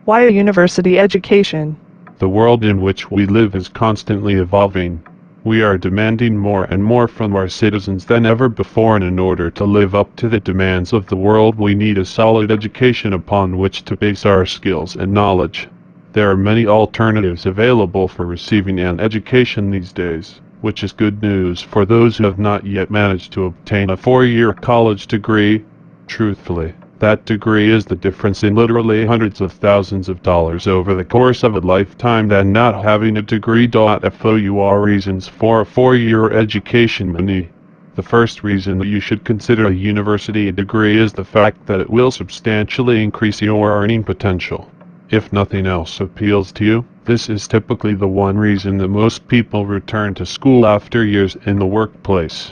Why a university education? The world in which we live is constantly evolving. We are demanding more and more from our citizens than ever before, and in order to live up to the demands of the world, we need a solid education upon which to base our skills and knowledge. There are many alternatives available for receiving an education these days, which is good news for those who have not yet managed to obtain a 4-year college degree. Truthfully, that degree is the difference in literally hundreds of thousands of dollars over the course of a lifetime than not having a degree. For reasons for a 4-year education. Many. The first reason that you should consider a university degree is the fact that it will substantially increase your earning potential. If nothing else appeals to you, this is typically the one reason that most people return to school after years in the workplace.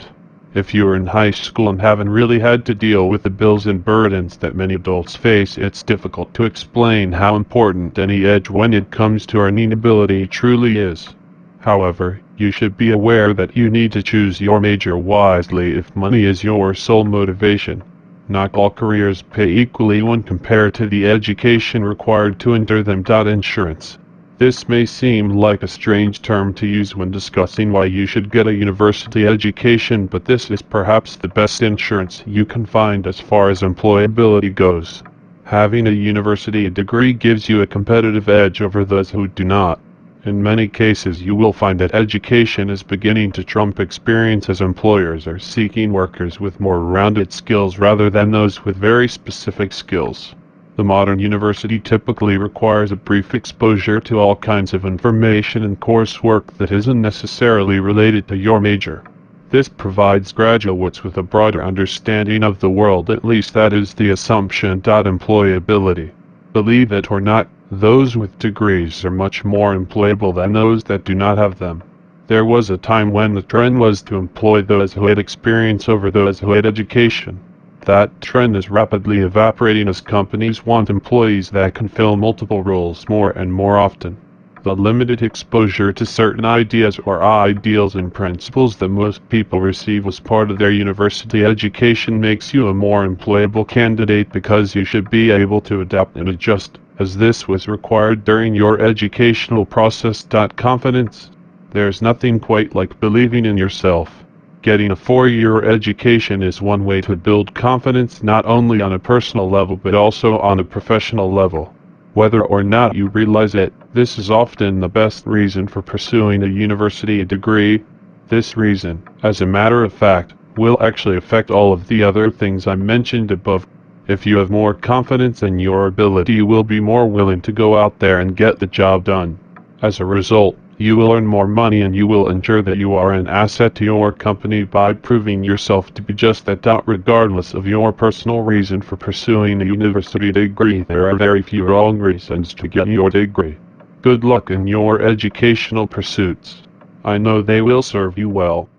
If you are in high school and haven't really had to deal with the bills and burdens that many adults face, it's difficult to explain how important any edge when it comes to earning ability truly is. However, you should be aware that you need to choose your major wisely if money is your sole motivation. Not all careers pay equally when compared to the education required to enter them. Insurance. This may seem like a strange term to use when discussing why you should get a university education, but this is perhaps the best insurance you can find as far as employability goes. Having a university degree gives you a competitive edge over those who do not. In many cases, you will find that education is beginning to trump experience, as employers are seeking workers with more rounded skills rather than those with very specific skills. The modern university typically requires a brief exposure to all kinds of information and coursework that isn't necessarily related to your major. This provides graduates with a broader understanding of the world, at least that is the assumption. Employability. Believe it or not, those with degrees are much more employable than those that do not have them. There was a time when the trend was to employ those who had experience over those who had education. That trend is rapidly evaporating as companies want employees that can fill multiple roles more and more often. The limited exposure to certain ideas or ideals and principles that most people receive as part of their university education makes you a more employable candidate, because you should be able to adapt and adjust, as this was required during your educational process. Confidence. There's nothing quite like believing in yourself. Getting a 4-year education is one way to build confidence, not only on a personal level but also on a professional level. Whether or not you realize it, this is often the best reason for pursuing a university degree. This reason, as a matter of fact, will actually affect all of the other things I mentioned above. If you have more confidence in your ability, you will be more willing to go out there and get the job done. As a result, you will earn more money, and you will ensure that you are an asset to your company by proving yourself to be just that. Regardless of your personal reason for pursuing a university degree, there are very few wrong reasons to get your degree. Good luck in your educational pursuits. I know they will serve you well.